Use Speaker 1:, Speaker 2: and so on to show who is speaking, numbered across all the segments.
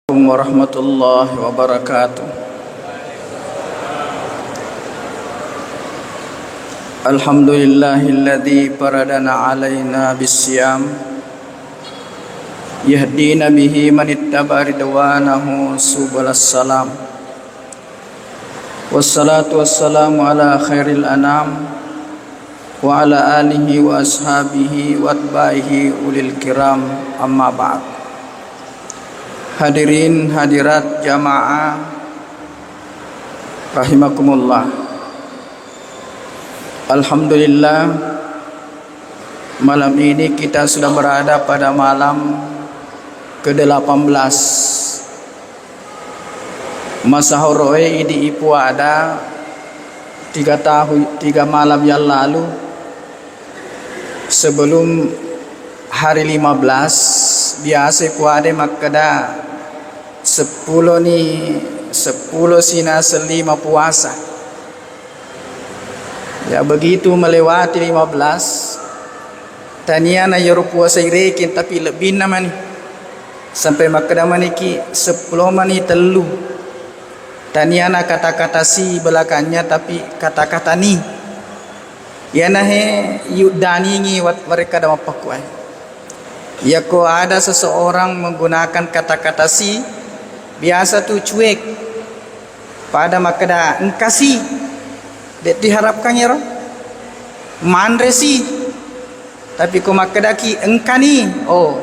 Speaker 1: Warahmatullahi wabarakatuh. Alhamdulillahilladzi faradana alaina bisyam yahdina bihi man ittaba ridwanahu subulas salam. Wassalatu wassalamu ala khairil anam wa ala alihi wa ashabihi wa atba'ihi ulil kiram, amma ba'd. Hadirin hadirat jamaah rahimakumullah. Alhamdulillah, malam ini kita sudah berada pada malam ke-18 masa horoe di Ipu ada 3 malam yang lalu, sebelum hari 15 biasa kuade makada 10 sina selima puasa. Ya begitu melewati 15 taniana yoro puasa irekin tapi lebih nama ni sampai makada maniki 10 mani telu taniana kata-kata si belakangnya tapi kata-kata ni ya nahe yudaningi wat mereka dalam pakuai. Ya ko ada seseorang menggunakan kata-kata si biasa tu cuek pada makada engkasi dek diharapkan ya roh mandresi tapi ko makada ki engkani oh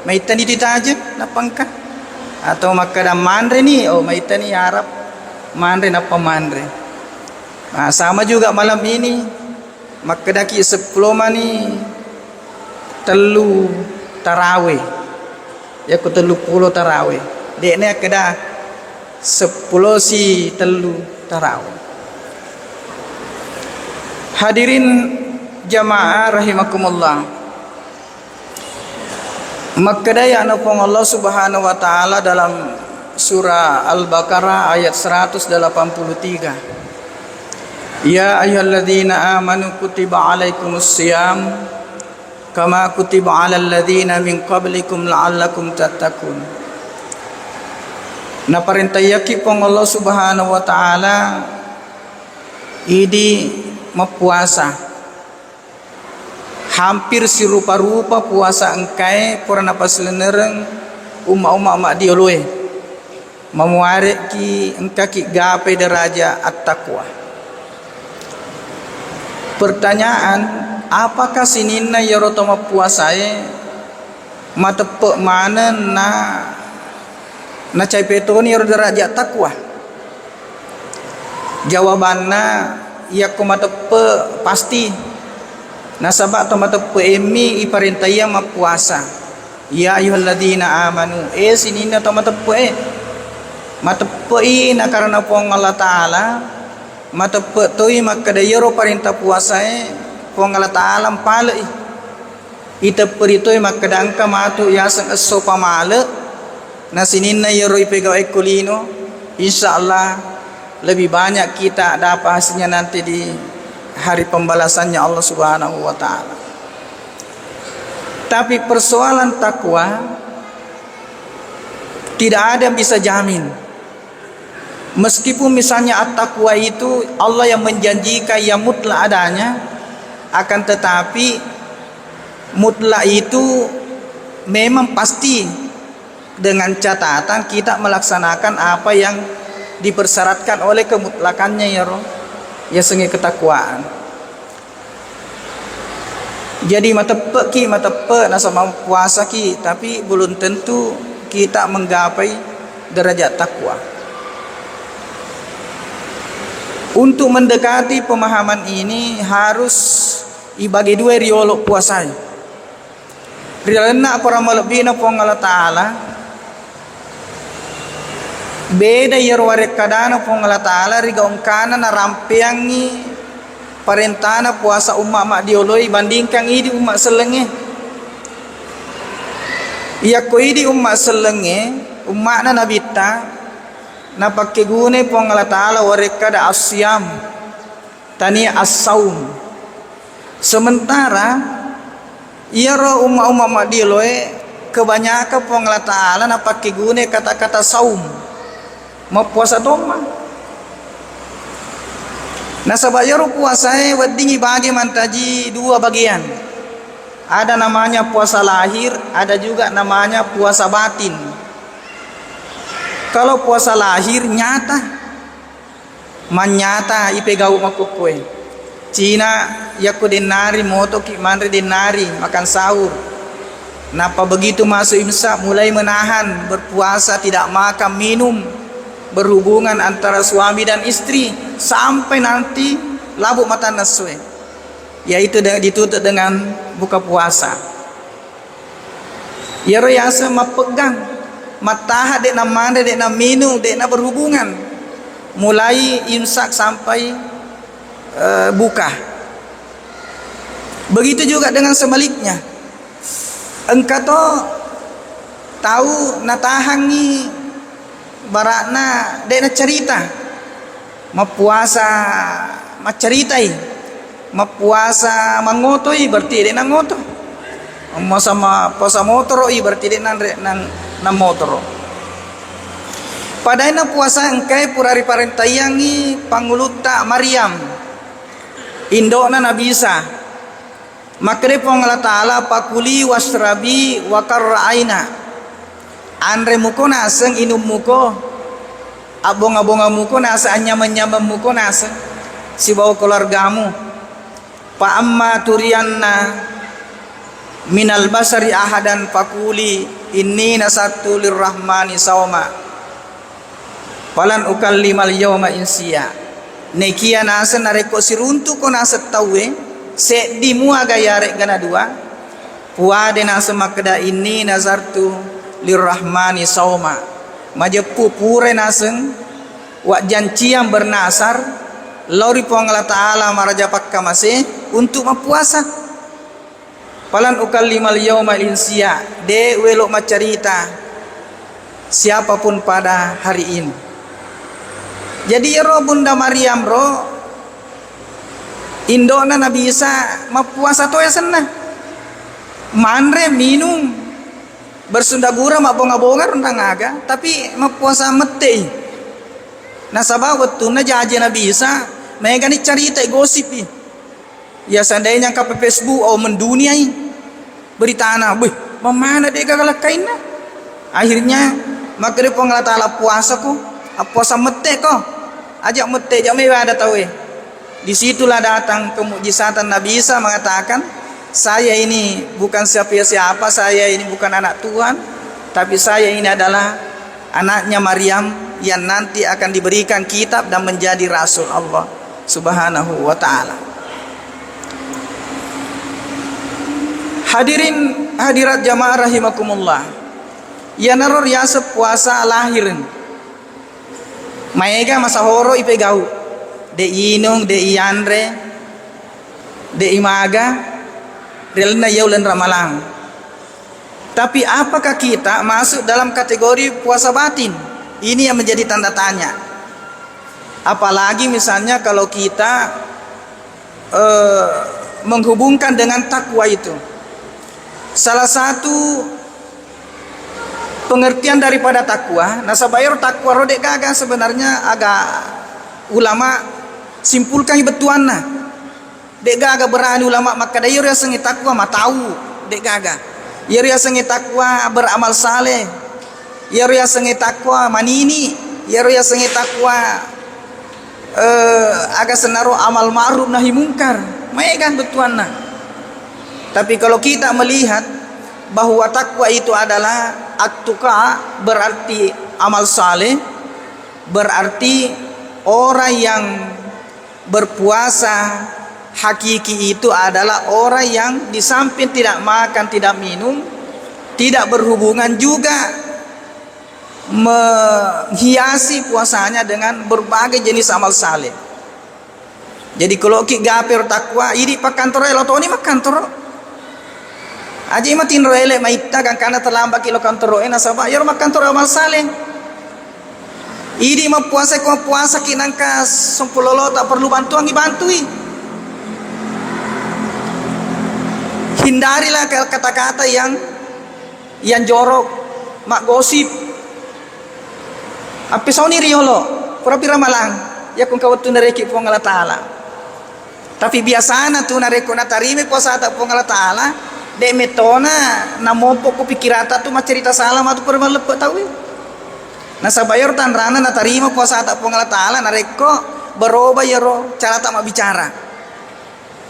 Speaker 1: maitani ditaja napangka atau makada mandre ni oh maitani harap mandre napa mandre. Nah sama juga malam ini makada ki 10 mani telu tarawih ya ko 30 tarawih dekne kada 10 si telu tarawih. Hadirin jamaah rahimakumullah, makadaya anapong Allah subhanahu wa ta'ala dalam surah Al-Baqarah ayat 183, ya ayyuhalladzina amanu kutiba alaikumus siyam kama kutiba alal ladzina min qablikum la'allakum tattaqun. Na parintayaki pong Allah subhanahu wa ta'ala idi mapuasa hampir sirupa-rupa puasa engkai pura napas lenereng umma mak diolue mamuare ki engka ki gape deraja at-taqwa. Pertanyaan, apakah sinina yoroto mapuasae matepe mana na cai petoni yor derajat takwa? Jawabanna ya ko matepe pasti nasabak to matepe emi iparintaya mapuasa. Ya ayyuhalladzina amanu sinina to matepe na karena pong Allah taala matepe toi makadayoro parintah puasa pong Allah taala pale ita peritoy makadangka matu yasang aso pamale na sinina yoro ipegaw ekulino, insyaallah lebih banyak kita dapat hasilnya nanti di hari pembalasannya Allah subhanahu wa ta'ala. Tapi persoalan takwa tidak ada yang bisa jamin. Meskipun misalnya at-taqwa itu Allah yang menjanjikan yang mutlak adanya, akan tetapi mutlak itu memang pasti dengan catatan kita melaksanakan apa yang dipersyaratkan oleh kemutlakannya ya roh ya sengi ketakwaan. Jadi matepe nasama puasa ki tapi belum tentu kita menggapai derajat takwa. Untuk mendekati pemahaman ini harus ibagi dua riolok puasanya. Rilena para malebina pong Allah taala beda yarware kadana pong Allah taala riga ungkana na rampiangi parentana puasa umma mak dioloi bandingkan idi umma selenge. Iya ko idi umma selenge umma na nabita na pakkegune pong Allah taala ware kada asyam tani as-saum. Sementara iya ro umma mak dioloi kebanyakan Allah Ta'ala na pakai guna kata-kata saum, mau puasa doma. Nah sabayaro puasa wadingi bagi mantaji dua bagian. Ada namanya puasa lahir, ada juga namanya puasa batin. Kalau puasa lahir nyata, manyata ipe gau makukue. Cina yaku denari moto ki manre denari makan sahur. Napa begitu masuk imsak mulai menahan berpuasa, tidak makan minum, berhubungan antara suami dan istri sampai nanti labuk mata naswe, yaitu ditutup dengan buka puasa. Ya royasa mapegang mataha dek na mande dek na minum dek na berhubungan mulai imsak sampai buka. Begitu juga dengan sebaliknya. Engkau tahu natahangi barakna dek na cerita mapuasa maceritai mapuasa mangotoi berarti dek na ngoto puasa motoroi berarti dek na motoro. Padahal na puasa engkai purari parentayangi panguluta Maryam indo na nabisa makre Allah Ta'ala pakuli wasrabi wakar aina andre muko naseng inum muko abong-abonga muko nasa anyaman-nyaman muko nasa si bawa keluargamu pa amma turianna minal basari ahadan pakuli inni nasatu lirrahmani sawma falan ukallimal yawma insiya nekia nasa nareko siruntu ko nasa tawe se di mua gayare gana dua puade nasa makda ini nazartu lirrahmani sawma majepu pure naseng wa janciam bernasar lori Allah Ta'ala maraja pakka masih untuk mapuasa falan ukallimal yawma insiya de welok macarita siapapun pada hari ini. Jadi ro Bunda Maryam ro indona nabi Isa mapuasa to ya senna manre minum bersundagura mabonga-bonga rundang aga tapi mapuasa mete nasabah wettuna jaje nabi Isa megani cerita gosip ya seandainya ka Facebook atau menduniai berita ana beuh mamana dek galakaina akhirnya maghrib Allah Ta'ala puasa ko puasa mete ko ajak mete jak mewah ada tahu. Disitulah datang kemujizatan Nabi Isa mengatakan, saya ini bukan siapa-siapa, saya ini bukan anak Tuhan, tapi saya ini adalah anaknya Maryam yang nanti akan diberikan kitab dan menjadi Rasul Allah Subhanahu wa Ta'ala. Hadirin hadirat jamaah rahimakumullah, ya naror yasa puasa lahirin maega masa horo ipe gau de inong de iandre de imaga relna yaulan ramalang. Tapi apakah kita masuk dalam kategori puasa batin? Ini yang menjadi tanda tanya. Apalagi misalnya kalau kita menghubungkan dengan takwa itu. Salah satu pengertian daripada takwa, nasabayar takwa rodek gaga sebenarnya agak ulama simpulkan betuanna dek gaga berani ulama maka dayur ya sengi takwa ma tahu dek gaga yer ya sengi takwa beramal saleh yer ya sengi takwa manini yer ya sengi takwa aga senaro amal ma'ruf nahi mungkar maegan betuanna. Tapi kalau kita melihat bahwa takwa itu adalah at-tuqa berarti amal saleh, berarti orang yang berpuasa hakiki itu adalah orang yang di samping tidak makan, tidak minum, tidak berhubungan juga menghiasi puasanya dengan berbagai jenis amal saleh. Jadi kalau ki gapir takwa ini pak kantor lo toni mak kantor aja matin roele maita kan kana terlambat kilo kantor ena sabah yor mak kantor amal saleh. Ini puasa ko puasa kinangka sempulolo tak perlu bantuan dibantui. Hindarilah kata-kata yang yang jorok mak gosip apa sauni riolo pura-pura malang ya kung kawat tu nareki po ngala taala tapi biasana tu nareko na tarime puasa ta po ngala taala de metona na mompo ko pikirata tu macerita salah matu pura malepe tahu na sabayor tanrana na tarima puasa ta po ngala taala nareko baroba yaro cara tak mak bicara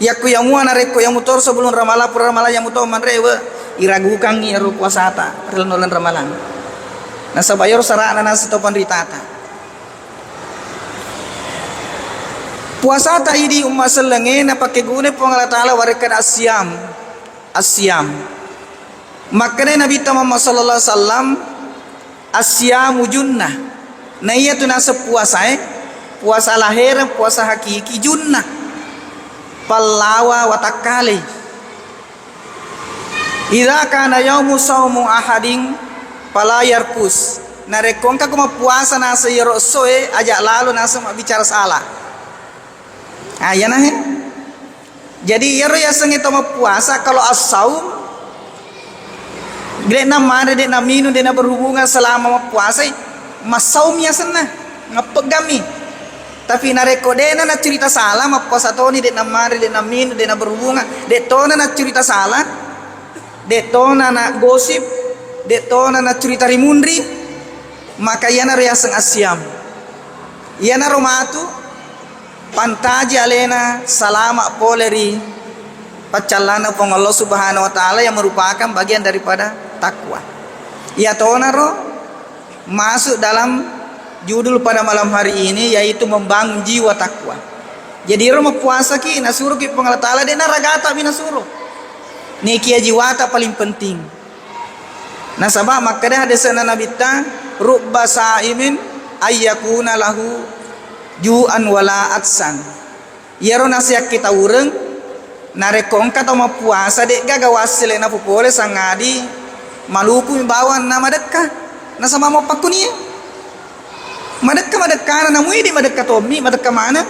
Speaker 1: yaku yang mua nareko yang motor sebelum ramala pura ramala yang motor manrewe iragukan yaro puasa ta relnolan ramalan na sabayor sarana na setopan ritata puasa ta idi umma selenge na pakegune po ngala taala warekan asyam makanya Nabi Muhammad sallallahu alaihi wasallam asyamu junnah na iya tu nasa puasa puasa lahir puasa hakiki junnah pallawa watakali idza kana yaumu saumu ahadin fala yarpus narekongka kuma puasa nasa yero soe ajak lalu nasa bicara salah ya nah jadi yero ya sengi toma puasa kalau as-saum gede na mana de na minu de na berhubungan selama puasa masaumnya senah ngapegami tapi narekodena na cerita salah ma puasa toni de na mari de na minu de na berhubungan de tona na cerita salah de tona na gosip de tona na cerita rimundri maka yana riasang asyam yana romatu pantaji alena salama poleri pacalana pong Allah Subhanahu wa taala yang merupakan bagian daripada takwa. Ya tonaro masuk dalam judul pada malam hari ini yaitu membangun jiwa takwa. Jadi rumah puasa ki nasuruh ki pengala taala de naragata binasuruh. Niki jiwata paling penting. Nasabah makanya hadisana Nabi ta rubba saimin ayyakuna lahu ju'an wala atsan. Yaro nasiak kita ureng narekong kata mau puasa dek gagawasile na pupole sangadi maluku bawan na madekka na sama mo pakuni madekka na muidi madekka tomi madekka mana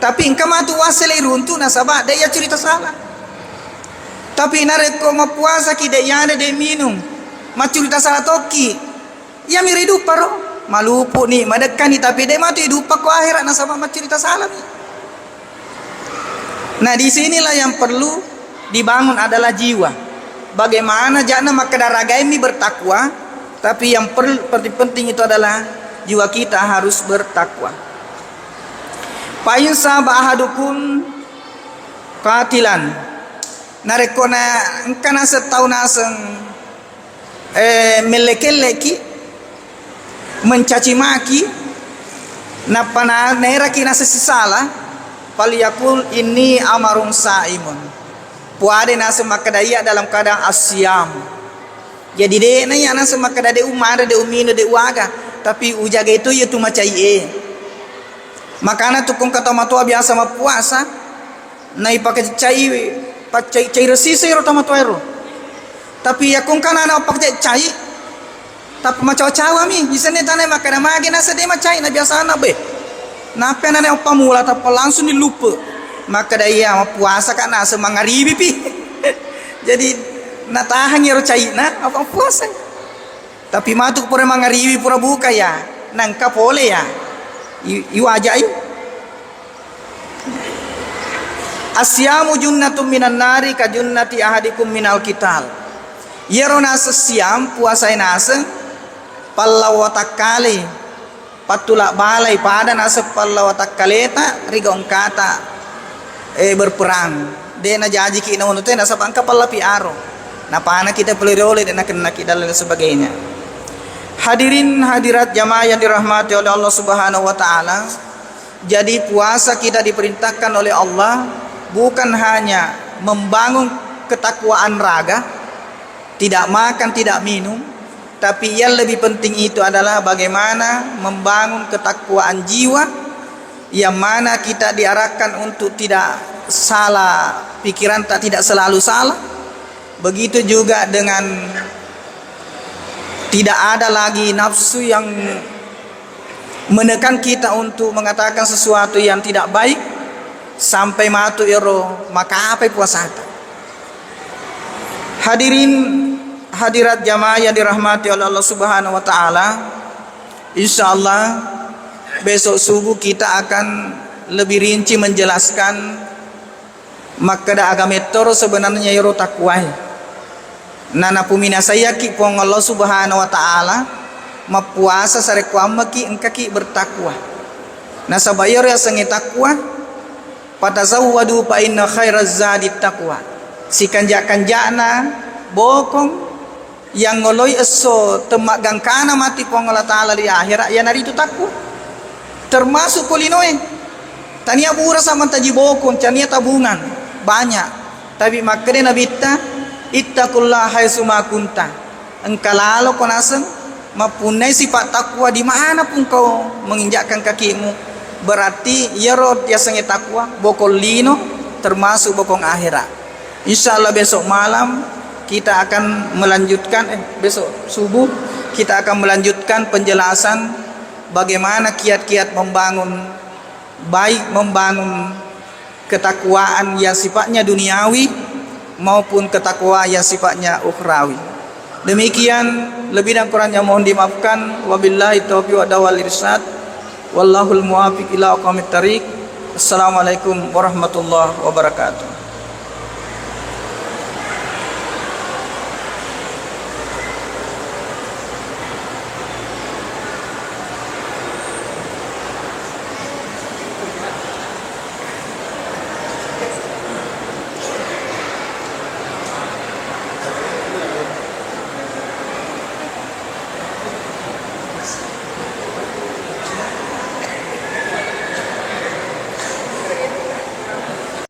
Speaker 1: tapi ingka matu wasile runtu na sabah dek ya cerita salah tapi narekong mau puasa ki dek yana dek minum ma cerita salah toki ya miridu paro malupu nih madekka nih tapi dek matu hidup ko akhirat na sama ma cerita salah nih. Nah disinilah yang perlu dibangun adalah jiwa. Bagaimana jangan makadaraga ini bertakwa, tapi yang penting itu adalah jiwa kita harus bertakwa. Payin sabah ahadukum katilan. Narekona engkana setahun aseng melekeleki mencaci maki napana neraki nasa sisala faliyakul ini amarung saimun puade nasa makadaya dalam keadaan asyam jadi de nanya nasa makadade umada de umino de waga tapi ujaga itu ya tu macai makana tukung kata matua biasa ma puasa nai pakai cai resi sayro tamatuero tapi ya kung kana na pakai cai tapi macawa-cawa mi bisa ne tanai makana magi nasa de macai na biasa na be napa nana pamula tapi langsung dilupa maka daya puasa kan nasa mangaribi pi jadi natahan yaro cai na apa puasa tapi matuk pura mangaribi pura buka ya nangka pole ya iwajai asyamu junnatum minan nari ka junnati ahadikum minal kital yaro nasa siam puasa nasa pallawatakali patulak balai pada nasab pallawatak kaleta rigong kata berperang dena jaji ki na unute nasab angka palla piaro na pana kita pelirole dena kena kita dan sebagainya. Hadirin hadirat jamaah yang dirahmati oleh Allah Subhanahu wa taala, jadi puasa kita diperintahkan oleh Allah bukan hanya membangun ketakwaan raga, tidak makan tidak minum, tapi yang lebih penting itu adalah bagaimana membangun ketakwaan jiwa yang mana kita diarahkan untuk tidak salah pikiran, tidak selalu salah. Begitu juga dengan tidak ada lagi nafsu yang menekan kita untuk mengatakan sesuatu yang tidak baik sampai matu iro maka apa puasa. Hadirin hadirat jamaah yang dirahmati oleh Allah Subhanahu wa taala, insyaallah besok subuh kita akan lebih rinci menjelaskan makada agama toro sebenarnya yoro takwa. Nana pumina saya ki pong Allah Subhanahu wa taala mapuasa sare kuamma ki engkaki bertakwa. Na sabayar ya sangi takwa patazawwadu fa inna khairaz zadi taqwa. Si kanja-kanjana bokong yang ngoloi eso temak gangkana mati pong Allah taala di akhirat ya nari itu takwa. Termasuk kulinoe. Tania bura sama taji bokong, tania tabungan banyak. Tapi makanya Nabi ittaqullah haitsu ma kunta. Engkalalo konasen mapunai sifat takwa di mana pun kau menginjakkan kakimu, berarti ya rod ya sange takwa bokol lino termasuk bokong akhirat. Insyaallah besok malam kita akan melanjutkan besok subuh kita akan melanjutkan penjelasan bagaimana kiat-kiat membangun ketakwaan yang sifatnya duniawi maupun ketakwaan yang sifatnya ukhrawi. Demikian, lebih dan kurangnya mohon dimaafkan. Wabillahi taufiq wal irsyad. Wallahul muwaffiq ila aqwamit thariq. Assalamualaikum warahmatullahi wabarakatuh.